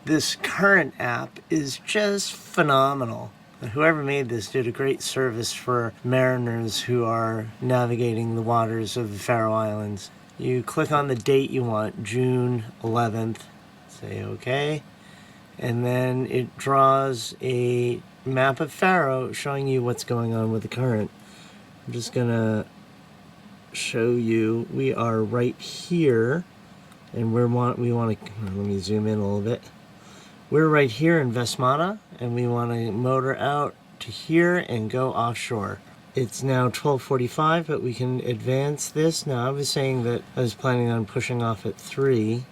This current app is just phenomenal. Whoever made this did a great service for mariners who are navigating the waters of the Faroe Islands. You click on the date you want, June 11th, say OK, and then it draws a map of Faroe showing you what's going on with the current. I'm just gonna show you, we are right here, and we want to, let me zoom in a little bit. We're right here in Vestmanna, and we want to motor out to here and go offshore. It's now 12:45, but we can advance this. Now, I was saying that I was planning on pushing off at 3,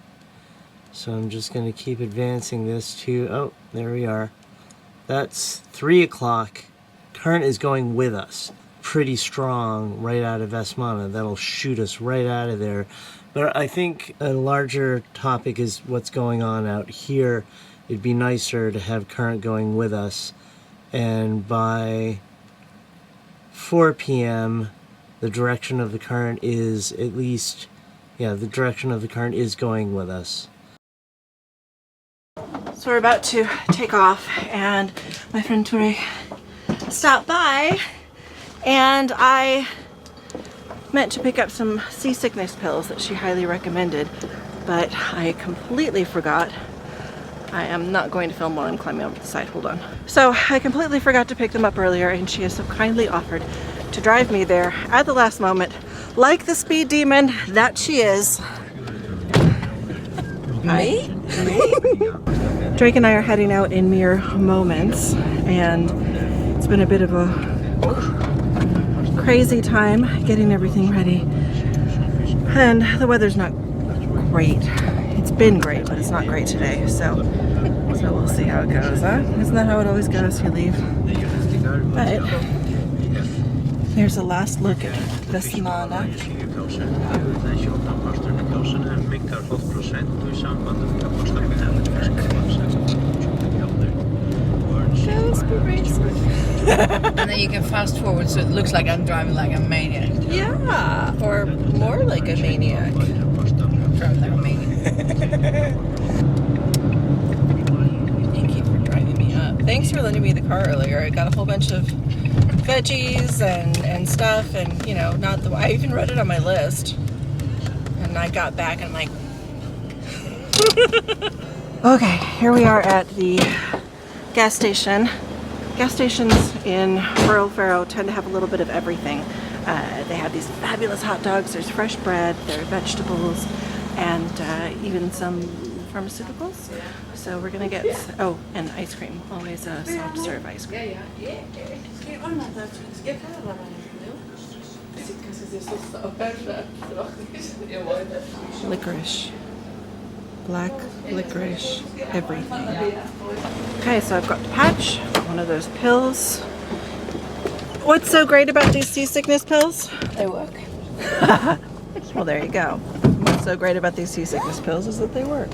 so I'm just going to keep advancing this to, oh, there we are. That's 3 o'clock. Current is going with us. Pretty strong right out of Vestmanna. That'll shoot us right out of there. But I think a larger topic is what's going on out here. It'd be nicer to have current going with us, and by 4 p.m. the direction of the current is at least, yeah, the direction of the current is going with us. So we're about to take off, and my friend Tori stopped by, and I meant to pick up some seasickness pills that she highly recommended, but I completely forgot. I am not going to film while I'm climbing up the side, hold on. So I completely forgot to pick them up earlier, and she has so kindly offered to drive me there at the last moment, like the speed demon that she is. Hi. Drake and I are heading out in mere moments, and it's been a bit of a crazy time getting everything ready. And the weather's not great. It's been great, but it's not great today, so we'll see how it goes, huh? Isn't that how it always goes? You leave. But there's a last look at Vestmanna. And then you can fast forward so it looks like I'm driving like a maniac. Yeah, or more like a maniac. Driving like a maniac. Thank you for driving me up. Thanks for lending me the car earlier. I got a whole bunch of veggies and stuff, and you know, I even wrote it on my list. And I got back and I'm like, okay, here we are at the gas station. Gas stations in rural Faroe tend to have a little bit of everything. They have these fabulous hot dogs, there's fresh bread, there are vegetables, and even some pharmaceuticals. So we're gonna get, oh, and ice cream, always a soft serve ice cream. Licorice. Black licorice, everything. Okay, so I've got the patch, one of those pills. What's so great about these seasickness pills? They work. Well, there you go. What's so great about these seasickness pills is that they work.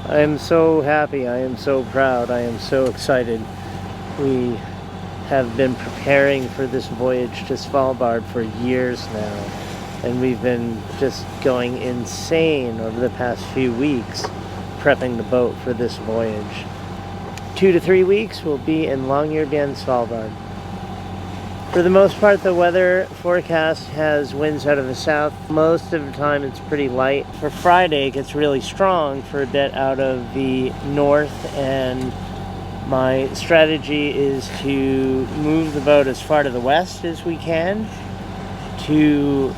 I am so happy, I am so proud, I am so excited. We have been preparing for this voyage to Svalbard for years now, and we've been just going insane over the past few weeks prepping the boat for this voyage. 2 to 3 weeks we'll be in Longyearbyen, Svalbard. For the most part, the weather forecast has winds out of the south. Most of the time it's pretty light. For Friday, it gets really strong for a bit out of the north, and my strategy is to move the boat as far to the west as we can to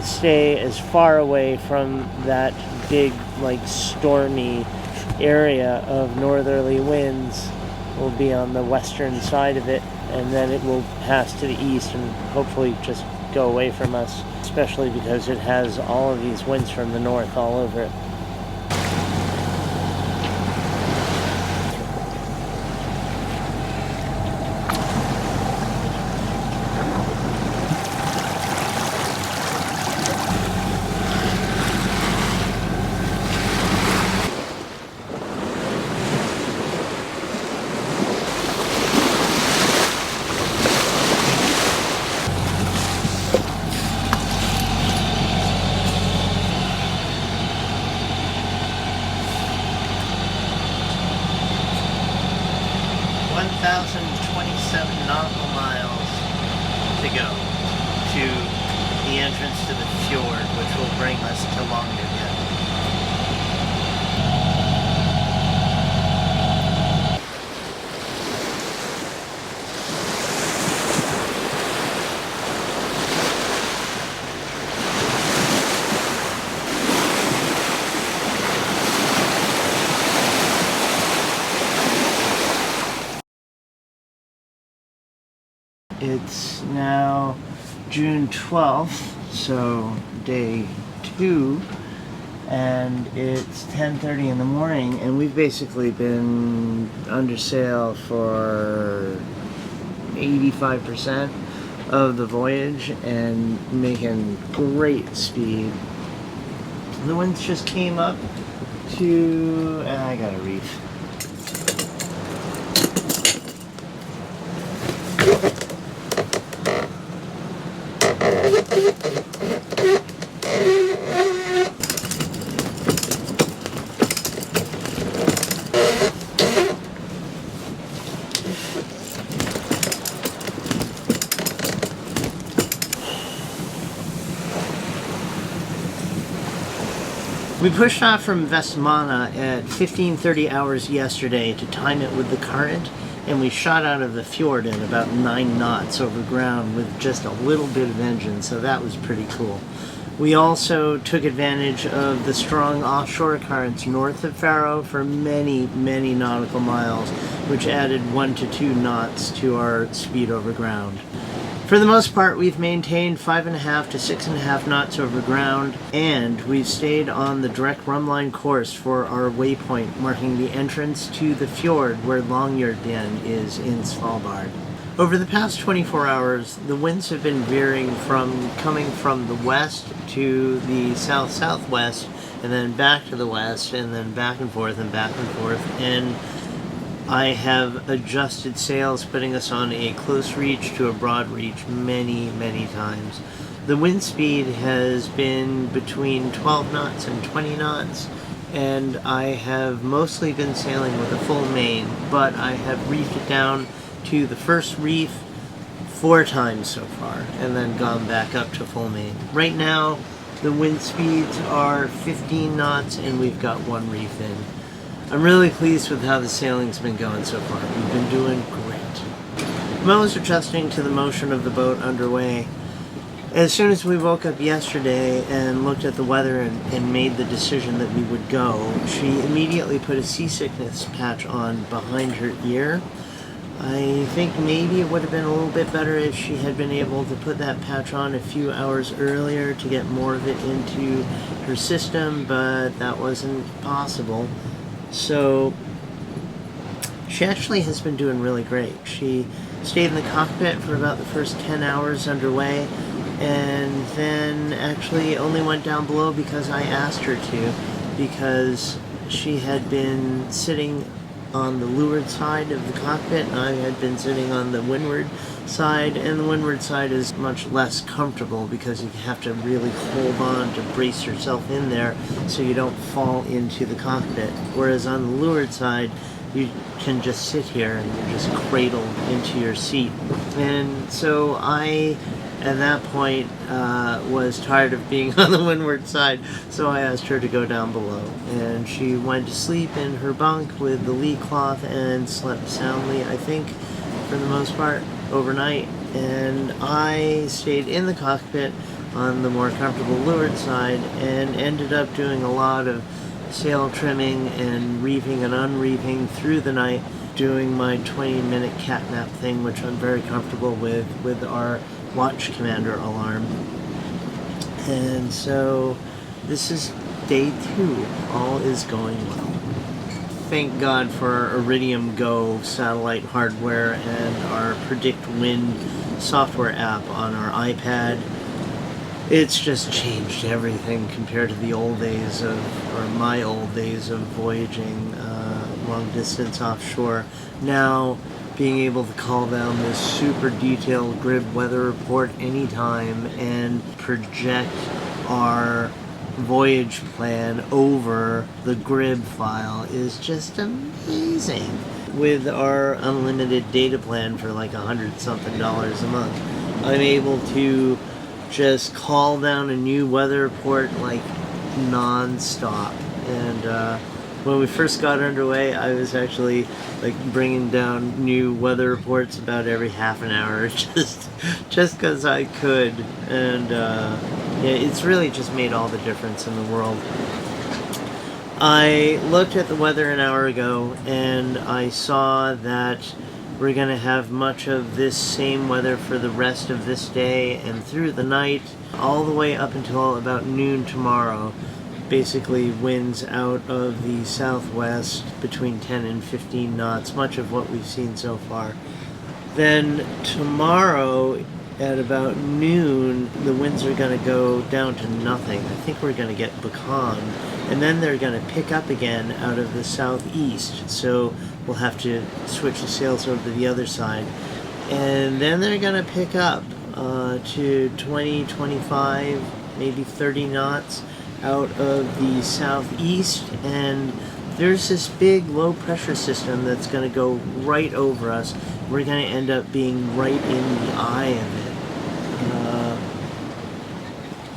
stay as far away from that big, like, stormy area of northerly winds. We'll be on the western side of it, and then it will pass to the east and hopefully just go away from us, especially because it has all of these winds from the north all over it. to the entrance to the fjord, which will bring us to Longyearbyen. It's now June 12th, so day 2, and it's 10:30 in the morning, and we've basically been under sail for 85% of the voyage and making great speed. The winds just came up to, I got a reef. We pushed off from Vestmanna at 15:30 hours yesterday to time it with the current, and we shot out of the fjord at about 9 knots over ground with just a little bit of engine, so that was pretty cool. We also took advantage of the strong offshore currents north of Faro for many, many nautical miles, which added 1 to 2 knots to our speed over ground. For the most part, we've maintained 5.5 to 6.5 knots over ground, and we've stayed on the direct rumline course for our waypoint, marking the entrance to the fjord where Longyearbyen is in Svalbard. Over the past 24 hours, the winds have been veering from coming from the west to the south-southwest, and then back to the west, and then back and forth, and I have adjusted sails, putting us on a close reach to a broad reach many, many times. The wind speed has been between 12 knots and 20 knots, and I have mostly been sailing with a full main, but I have reefed it down to the first reef 4 times so far, and then gone back up to full main. Right now, the wind speeds are 15 knots, and we've got 1 reef in. I'm really pleased with how the sailing's been going so far. We've been doing great. Mo was adjusting to the motion of the boat underway. As soon as we woke up yesterday and looked at the weather and made the decision that we would go, she immediately put a seasickness patch on behind her ear. I think maybe it would have been a little bit better if she had been able to put that patch on a few hours earlier to get more of it into her system, but that wasn't possible. So she actually has been doing really great. She stayed in the cockpit for about the first 10 hours underway, and then actually only went down below because I asked her to, because she had been sitting on the leeward side of the cockpit, and I had been sitting on the windward side, and the windward side is much less comfortable because you have to really hold on to brace yourself in there so you don't fall into the cockpit. Whereas on the leeward side, you can just sit here and you're just cradled into your seat. And so I, at that point, was tired of being on the windward side, so I asked her to go down below. And she went to sleep in her bunk with the lee cloth and slept soundly, I think, for the most part, overnight. And I stayed in the cockpit on the more comfortable leeward side and ended up doing a lot of sail trimming and reefing and unreefing through the night, doing my 20-minute catnap thing, which I'm very comfortable with our watch commander alarm. And so this is day 2. All is going well. Thank God for our Iridium Go satellite hardware and our Predict Wind software app on our iPad. It's just changed everything compared to the old days or my old days of voyaging long distance offshore. Now, being able to call down this super detailed grid weather report anytime and project our voyage plan over the grid file is just amazing. With our unlimited data plan for like $100-something a month, I'm able to just call down a new weather report like non-stop. And when we first got underway, I was actually like bringing down new weather reports about every half an hour, just because I could. And yeah, it's really just made all the difference in the world. I looked at the weather an hour ago, and I saw that we're going to have much of this same weather for the rest of this day and through the night, all the way up until about noon tomorrow. Basically winds out of the southwest between 10 and 15 knots, much of what we've seen so far. Then tomorrow at about noon, the winds are going to go down to nothing. I think we're going to get Bacan, and then they're going to pick up again out of the southeast. So we'll have to switch the sails over to the other side. And then they're going to pick up to 20, 25, maybe 30 knots out of the southeast, and there's this big low pressure system that's going to go right over us. We're going to end up being right in the eye of it,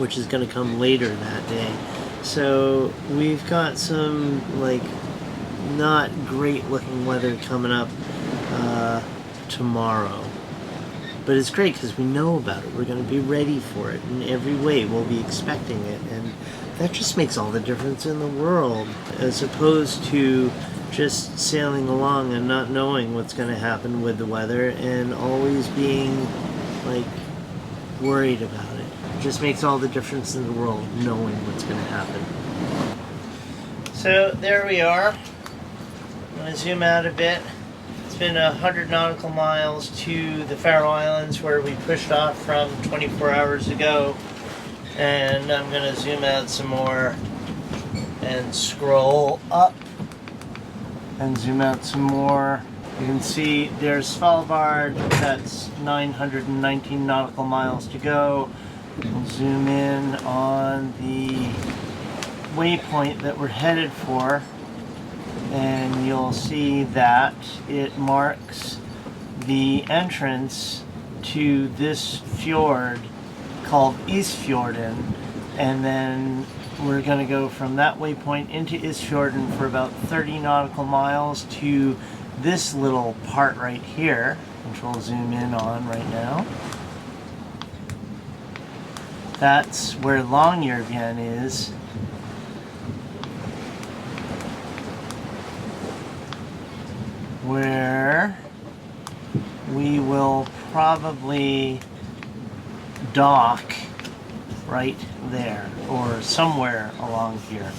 which is going to come later that day. So we've got some like not great looking weather coming up tomorrow. But it's great because we know about it. We're going to be ready for it in every way. We'll be expecting it. And that just makes all the difference in the world, as opposed to just sailing along and not knowing what's going to happen with the weather and always being like worried about it. It just makes all the difference in the world knowing what's going to happen. So there we are. I'm going to zoom out a bit. It's been 100 nautical miles to the Faroe Islands, where we pushed off from 24 hours ago. And I'm going to zoom out some more and scroll up and zoom out some more. You can see there's Svalbard. That's 919 nautical miles to go. We'll zoom in on the waypoint that we're headed for, and you'll see that it marks the entrance to this fjord called Isfjorden, and then we're going to go from that waypoint into Isfjorden for about 30 nautical miles to this little part right here, which we'll zoom in on right now. That's where Longyearbyen is. Where we will probably dock right there or somewhere along here.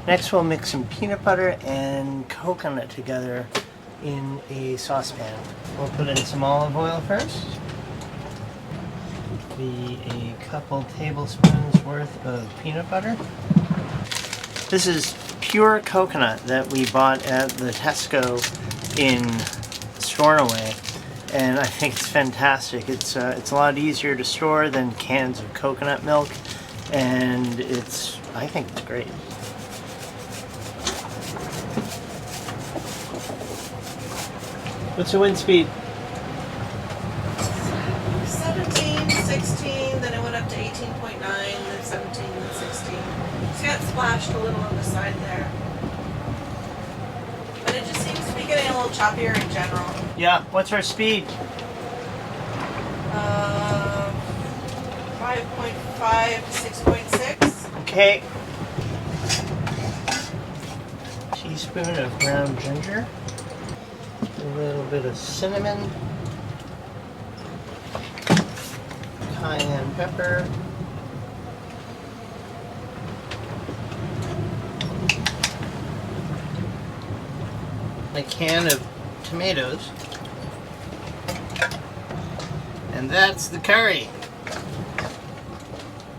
Next we'll mix some peanut butter and coconut together in a saucepan. We'll put in some olive oil first. Be a couple tablespoons worth of peanut butter. This is pure coconut that we bought at the Tesco in Stornoway, and I think it's fantastic. It's a lot easier to store than cans of coconut milk, and I think it's great. What's the wind speed? 17, 16, then it went up to 18.9, then 17, then 16. So it splashed a little on the side there. But it just seems to be getting a little choppier in general. Yeah, what's our speed? 5.5 to 6.6. Okay. Teaspoon of ground ginger. A little bit of cinnamon, cayenne pepper, a can of tomatoes. And that's the curry.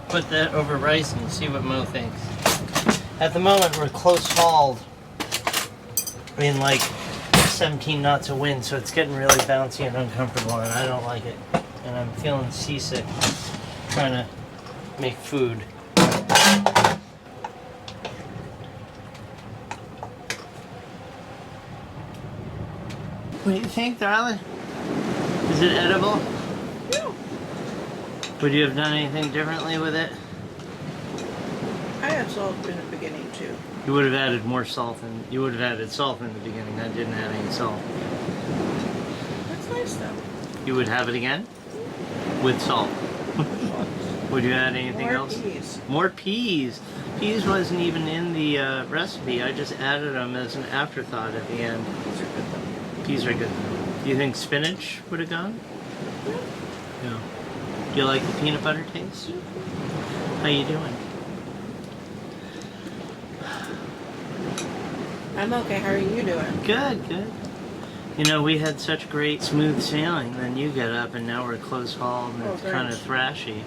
Put that over rice and see what Mo thinks. At the moment, we're close hauled in like 17 knots of wind, so it's getting really bouncy and uncomfortable, and I don't like it. And I'm feeling seasick trying to make food. What do you think, darling? Is it edible? Yeah. Would you have done anything differently with it? I had salt in the beginning too. You would have added more salt, and you would have added salt in the beginning. I didn't add any salt. That's nice though. You would have it again with salt. Would you add anything More else? peas. More peas. Peas wasn't even in the recipe. I just added them as an afterthought at the end. These are good though. Peas are good. Do you think spinach would have gone? Yeah. Do you like the peanut butter taste? How you doing? I'm okay. How are you doing? Good, good. You know, we had such great smooth sailing, then you get up and now we're close hauled and it's kind of thrashy.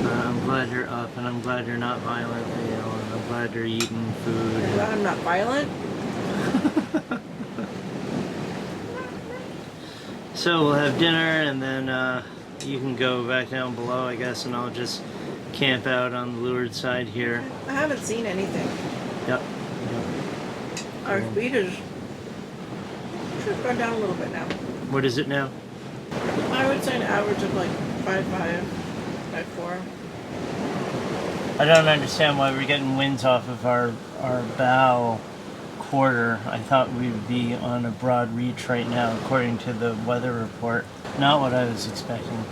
I'm glad you're up, and I'm glad you're not violently ill, and I'm glad you're eating food. Well, I'm not violent. So we'll have dinner, and then you can go back down below, I guess, and I'll just camp out on the leeward side here. I haven't seen anything. Yep. Our speed is should have gone down a little bit now. What is it now? I would say an average of like 5.5, 5.4. I don't understand why we're getting winds off of our bow quarter. I thought we would be on a broad reach right now, according to the weather report. Not what I was expecting.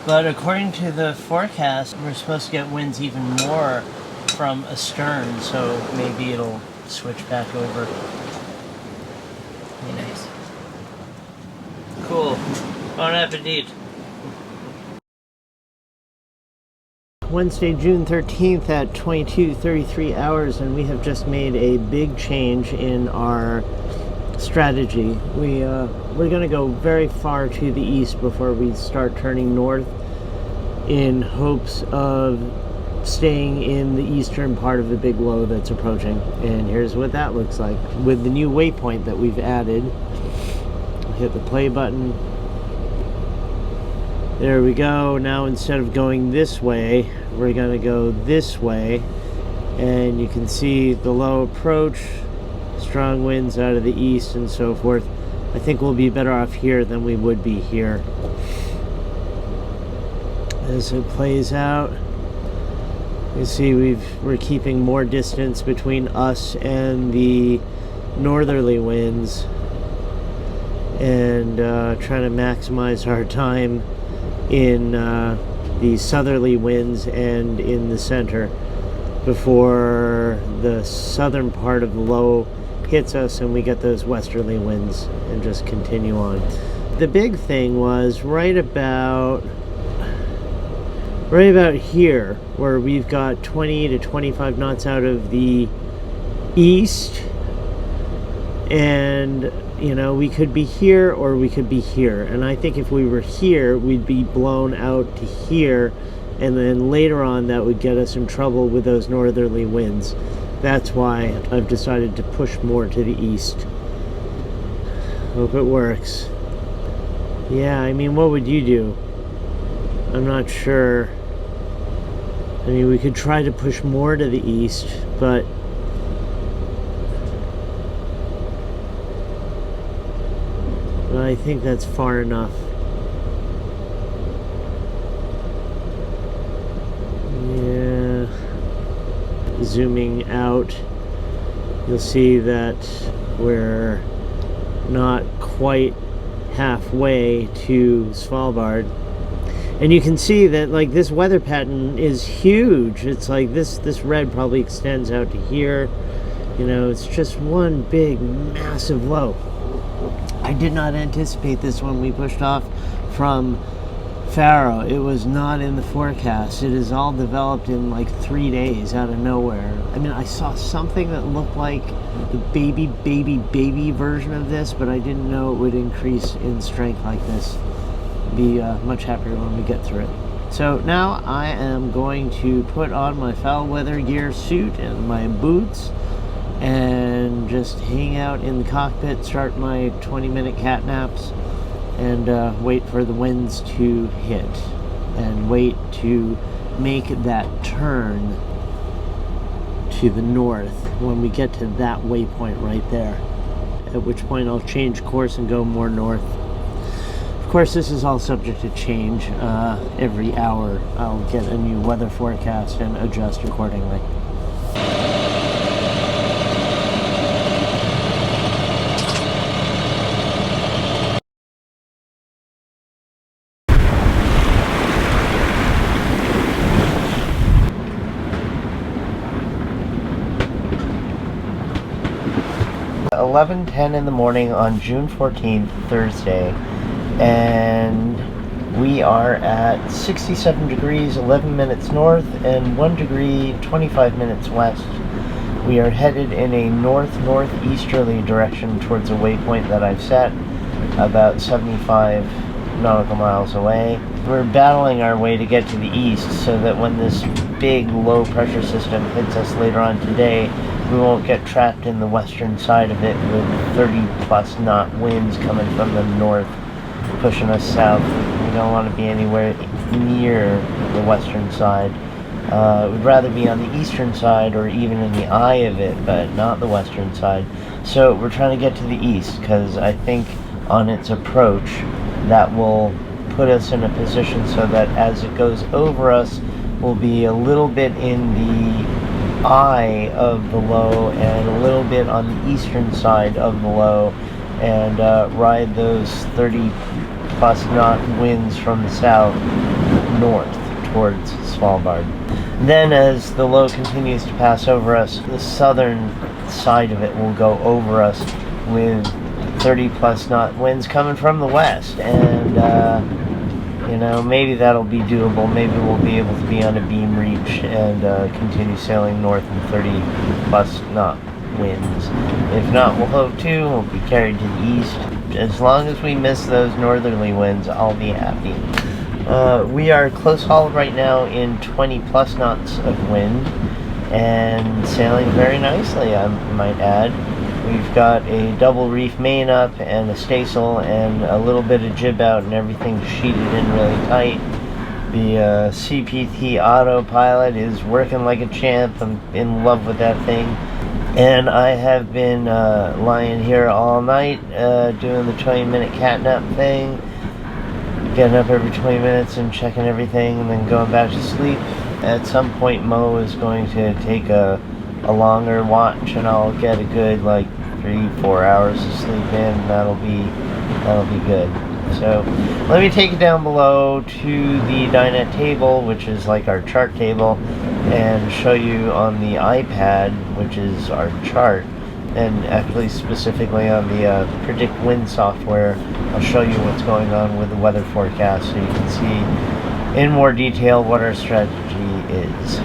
But according to the forecast, we're supposed to get winds even more from astern, so maybe it'll switch back over. Nice. Cool. Bon appetit. Wednesday, June 13th at 22:33 hours, and we have just made a big change in our strategy. We're going to go very far to the east before we start turning north in hopes of staying in the eastern part of the big low that's approaching. And here's what that looks like. With the new waypoint that we've added, hit the play button. There we go. Now instead of going this way, we're going to go this way. And you can see the low approach, strong winds out of the east and so forth. I think we'll be better off here than we would be here. As it plays out, you see we're keeping more distance between us and the northerly winds, and trying to maximize our time in the southerly winds and in the center before the southern part of the low hits us and we get those westerly winds and just continue on. The big thing was right about here, where we've got 20 to 25 knots out of the east, and you know, we could be here or we could be here, and I think if we were here we'd be blown out to here, and then later on that would get us in trouble with those northerly winds. That's why I've decided to push more to the east. Hope it works. Yeah, I mean, what would you do? I'm not sure. I mean, we could try to push more to the east, but I think that's far enough. Yeah. Zooming out, you'll see that we're not quite halfway to Svalbard. And you can see that, like, this weather pattern is huge. It's like this red probably extends out to here. You know, it's just one big, massive low. I did not anticipate this when we pushed off from Faro, it was not in the forecast. It is all developed in like 3 days out of nowhere. I mean, I saw something that looked like the baby version of this, but I didn't know it would increase in strength like this. Be much happier when we get through it. So now I am going to put on my foul weather gear suit and my boots and just hang out in the cockpit, start my 20-minute cat naps, and wait for the winds to hit and wait to make that turn to the north when we get to that waypoint right there, at which point I'll change course and go more north. Of course, this is all subject to change. Every hour I'll get a new weather forecast and adjust accordingly. It's 11:10 in the morning on June 14th, Thursday, and we are at 67 degrees 11 minutes north and 1 degree 25 minutes west. We are headed in a north-northeasterly direction towards a waypoint that I've set about 75 nautical miles away. We're battling our way to get to the east so that when this big low pressure system hits us later on today, we won't get trapped in the western side of it with 30+ knot winds coming from the north pushing us south. We don't want to be anywhere near the western side. We'd rather be on the eastern side or even in the eye of it, but not the western side. So we're trying to get to the east because I think on its approach that will put us in a position so that as it goes over us, we'll be a little bit in the eye of the low and a little bit on the eastern side of the low, and ride those 30+ knot winds from the south north towards Svalbard. Then as the low continues to pass over us, the southern side of it will go over us with 30+ knot winds coming from the west, and you know, maybe that'll be doable. Maybe we'll be able to be on a beam reach and continue sailing north in 30+ knot winds. If not, we'll hope to. We'll be carried to the east. As long as we miss those northerly winds, I'll be happy. We are close hauled right now in 20+ knots of wind and sailing very nicely, I might add. We've got a double reef main up and a staysail and a little bit of jib out, and everything sheeted in really tight. The CPT autopilot is working like a champ. I'm in love with that thing. And I have been lying here all night doing the 20-minute catnap thing, getting up every 20 minutes and checking everything and then going back to sleep. At some point Mo is going to take a longer watch and I'll get a good like 3-4 hours of sleep in. That'll be good. So let me take it down below to the dinette table, which is like our chart table, and show you on the iPad, which is our chart, and actually specifically on the predict wind software. I'll show you what's going on with the weather forecast so you can see in more detail what our strategy is.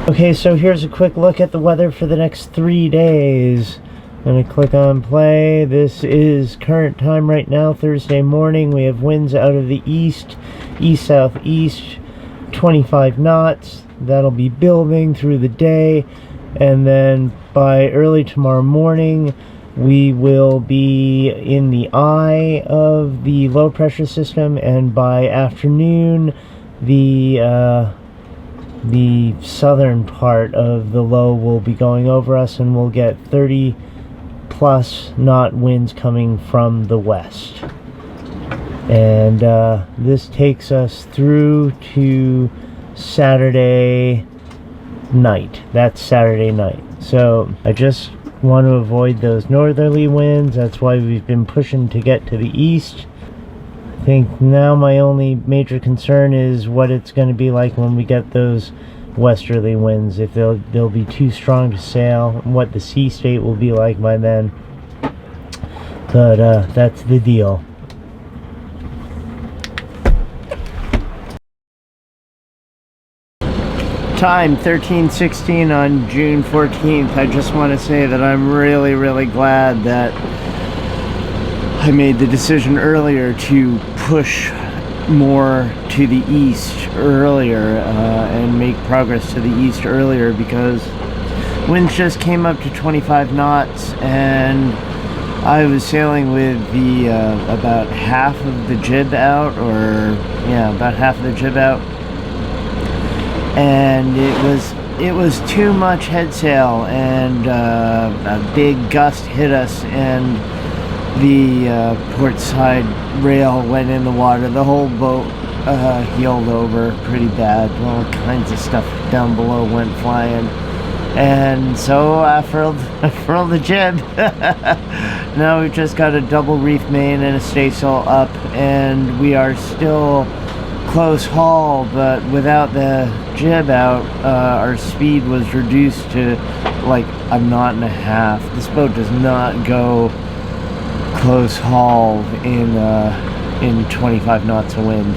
Okay, so here's a quick look at the weather for the next 3 days. I'm going to click on play. This is current time right now, Thursday morning. We have winds out of the east, east-southeast, 25 knots. That'll be building through the day, and then by early tomorrow morning we will be in the eye of the low pressure system, and by afternoon the southern part of the low will be going over us, and we'll get 30+ knot winds coming from the west. And this takes us through to Saturday night. That's Saturday night. So I just want to avoid those northerly winds. That's why we've been pushing to get to the east. I think now my only major concern is what it's going to be like when we get those westerly winds, if they'll be too strong to sail, and what the sea state will be like by then. But that's the deal. Time 13:16 on June 14th. I just want to say that I'm really, really glad that I made the decision earlier to push more to the east earlier and make progress to the east earlier, because winds just came up to 25 knots and I was sailing with the about half of the jib out, about half of the jib out, and it was too much head sail, and a big gust hit us and the port side rail went in the water. The whole boat heeled over pretty bad. All kinds of stuff down below went flying. And so I furled the jib. Now we've just got a double reef main and a staysail up, and we are still close haul, but without the jib out, our speed was reduced to like a knot and a half. This boat does not go close haul in 25 knots of wind.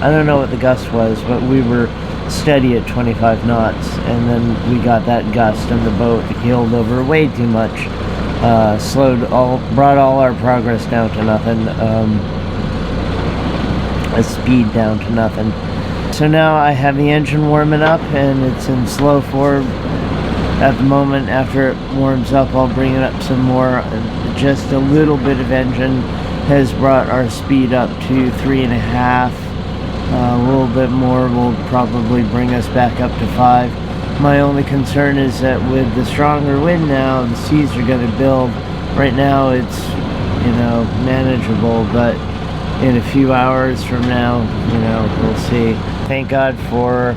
I don't know what the gust was, but we were steady at 25 knots, and then we got that gust and the boat heeled over way too much, brought all our progress down to nothing, speed down to nothing. So now I have the engine warming up and it's in slow forward at the moment. After it warms up, I'll bring it up some more. Just a little bit of engine has brought our speed up to 3.5. A little bit more will probably bring us back up to 5. My only concern is that with the stronger wind now, the seas are going to build. Right now it's, manageable, but in a few hours from now, we'll see. Thank God for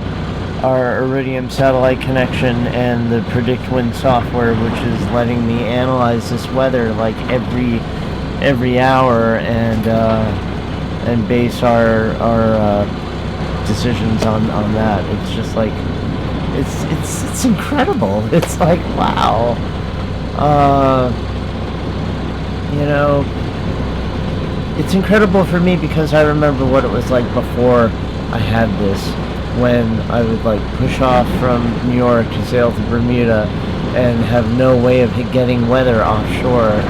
our Iridium satellite connection and the Predict Wind software, which is letting me analyze this weather like every hour and base our decisions on that. It's just like it's incredible. It's like, wow. It's incredible for me because I remember what it was like before I had this, when I would like push off from New York to sail to Bermuda and have no way of getting weather offshore.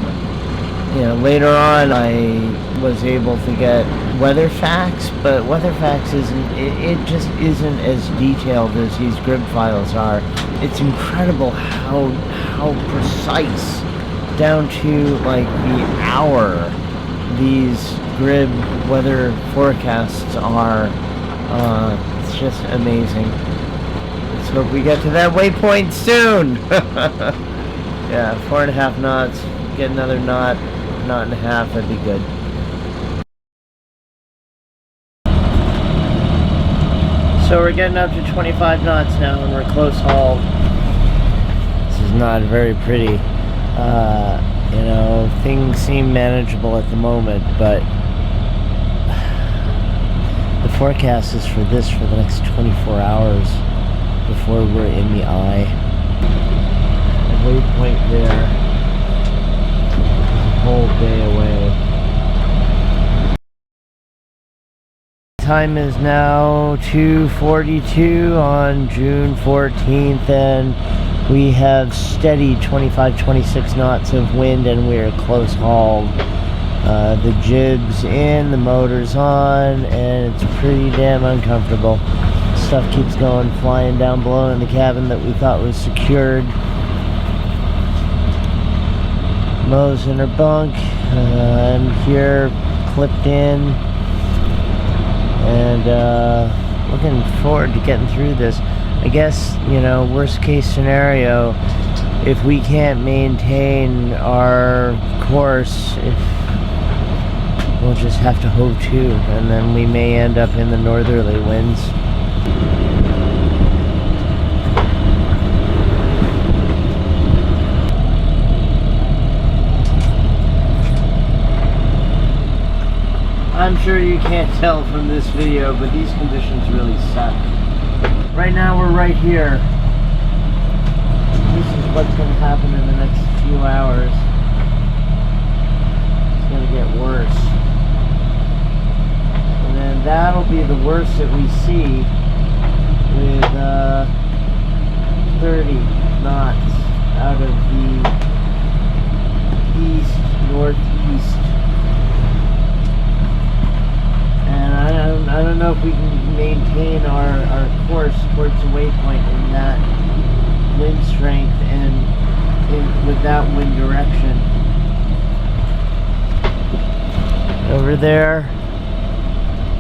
Later on I was able to get weather facts, but weather facts it just isn't as detailed as these grid files are. It's incredible how precise, down to like the hour, these grid weather forecasts are. It's just amazing. Let's hope we get to that waypoint soon. Yeah, 4.5 knots. Get another knot and a half. That'd be good. So we're getting up to 25 knots now, and we're close haul. This is not very pretty. Things seem manageable at the moment, but the forecast is for the next 24 hours before we're in the eye. The waypoint there is a whole day away. Time is now 2:42 on June 14th, and we have steady 25-26 knots of wind, and we are close hauled. The jib's in, the motor's on, and it's pretty damn uncomfortable. Stuff keeps going flying down below in the cabin that we thought was secured. Mo's in her bunk. I'm here clipped in, and looking forward to getting through this. I guess, worst case scenario, if we can't maintain our course, we'll just have to hove to, and then we may end up in the northerly winds. I'm sure you can't tell from this video, but these conditions really suck. Right now we're right here. This is what's going to happen in the next few hours. It's going to get worse. And then that'll be the worst that we see with 30 knots out of the east-northeast. And I don't know if we can maintain our course towards the waypoint in that wind strength and with that wind direction. Over there,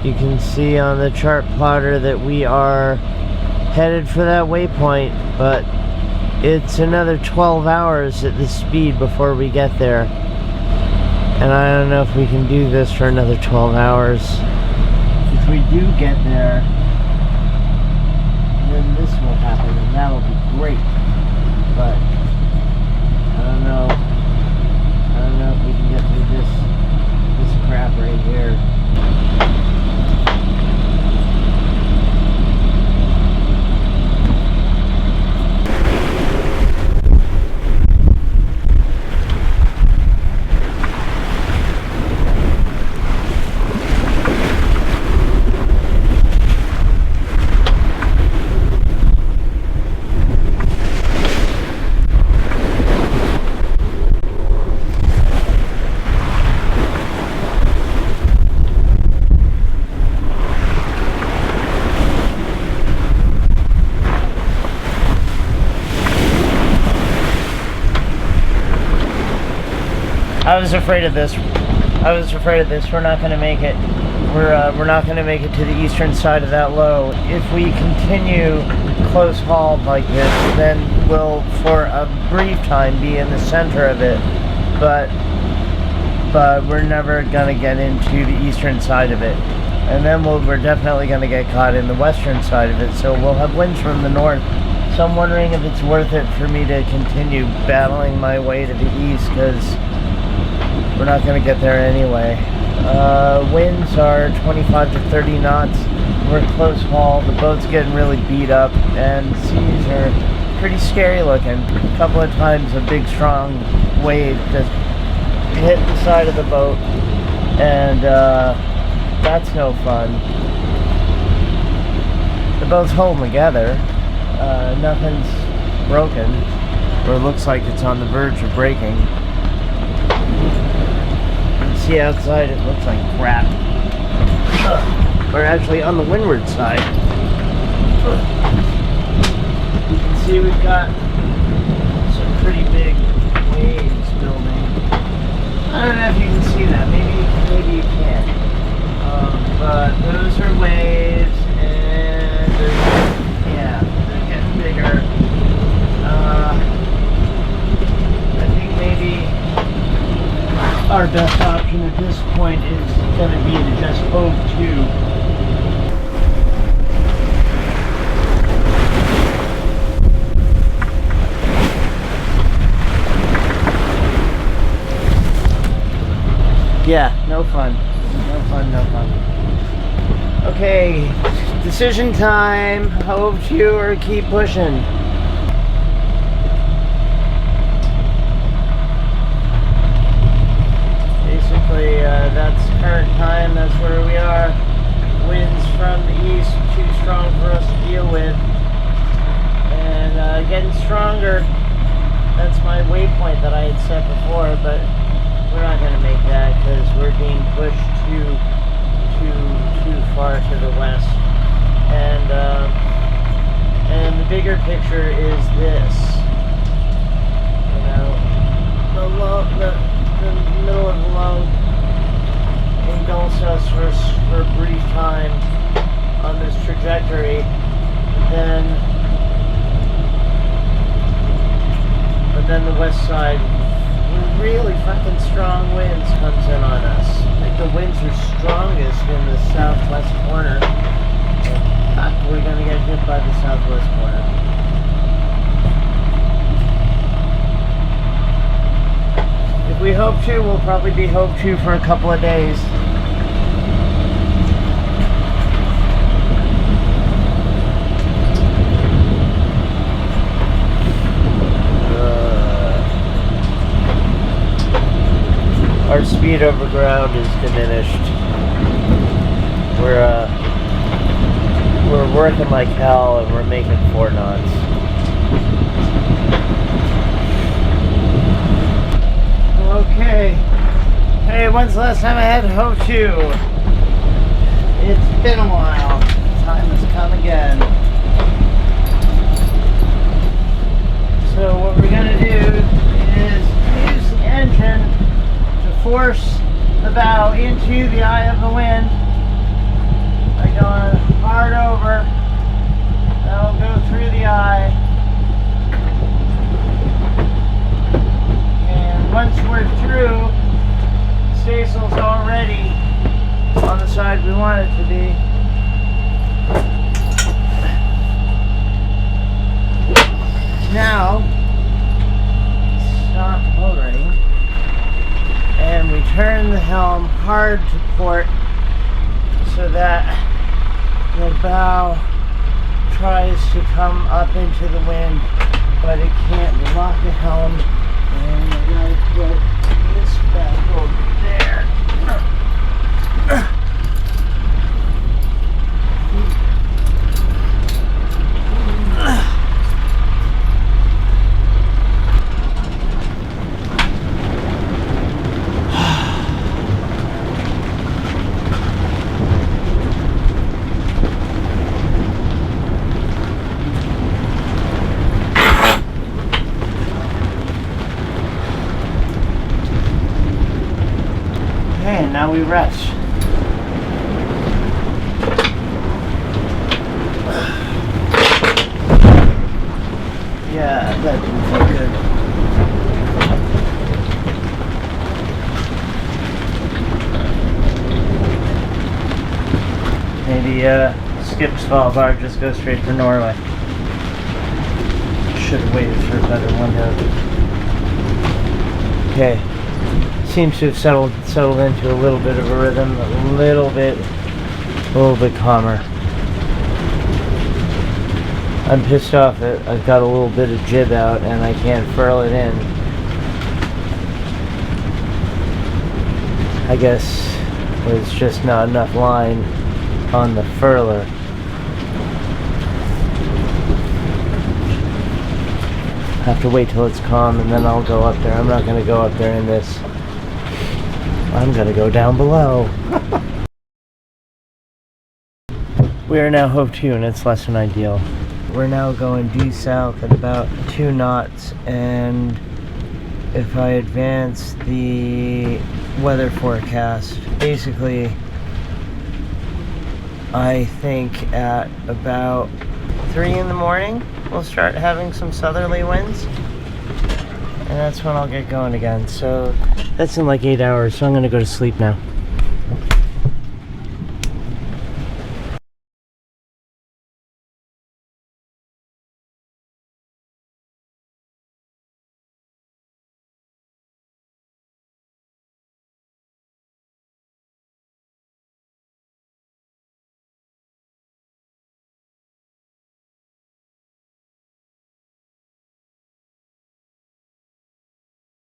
you can see on the chart plotter that we are headed for that waypoint, but it's another 12 hours at this speed before we get there. And I don't know if we can do this for another 12 hours. If we do get there, then this will happen, and that'll be great. But I don't know. I don't know if we can get through this crap right here. I was afraid of this. We're not going to make it. We're not going to make it to the eastern side of that low. If we continue close hauled like this, then we'll, for a brief time, be in the center of it. But we're never going to get into the eastern side of it. And then we're definitely going to get caught in the western side of it. So we'll have winds from the north. So I'm wondering if it's worth it for me to continue battling my way to the east, because we're not going to get there anyway. Winds are 25 to 30 knots. We're close haul. The boat's getting really beat up, and seas are pretty scary looking. A couple of times a big strong wave just hit the side of the boat, and that's no fun. The boat's holding together. Nothing's broken, or it looks like it's on the verge of breaking. See outside, it looks like crap. We're actually on the windward side. You can see we've got some pretty big waves building. I don't know if you can see that. Maybe you can. But those are waves, and they're getting bigger. I think maybe our best option at this point is going to be to just hove to. Yeah, no fun. No fun, no fun. Okay, decision time. Hove to or keep pushing? That's current time, that's where we are. Winds from the east, too strong for us to deal with. And getting stronger. That's my waypoint that I had set before, but we're not going to make that because we're being pushed too far to the west. And the bigger picture is this. You know, the middle of the low engulfs us for a brief time on this trajectory, but then the west side, really fucking strong winds comes in on us. I think the winds are strongest in the southwest corner. In fact, we're gonna get hit by the southwest corner. If we hope to, we'll probably be hove to for a couple of days. Our speed over ground is diminished. We're working like hell and we're making 4 knots. Okay. Hey, when's the last time I had Hope 2? It's been a while. Time has come again. So what we're going to do is use the engine to force the bow into the eye of the wind by going hard over. That'll go through the eye. And once we're through, the staysail's already on the side we want it to be. Now, stop motoring, and we turn the helm hard to port so that the bow tries to come up into the wind, but it can't. We lock the helm, and we're going to put this back over there. And now we rest. Yeah, that didn't feel good. Maybe skip Svalbard, just go straight for Norway. Should have waited for a better window. Okay. Seems to have settled into a little bit of a rhythm, a little bit calmer. I'm pissed off that I've got a little bit of jib out and I can't furl it in. I guess there's just not enough line on the furler. I have to wait till it's calm and then I'll go up there. I'm not going to go up there in this. I'm gonna go down below. We are now Hope 2 and it's less than ideal. We're now going due south at about 2 knots, and if I advance the weather forecast, basically I think at about 3 in the morning we'll start having some southerly winds, and that's when I'll get going again. So that's in like 8 hours, so I'm gonna go to sleep now.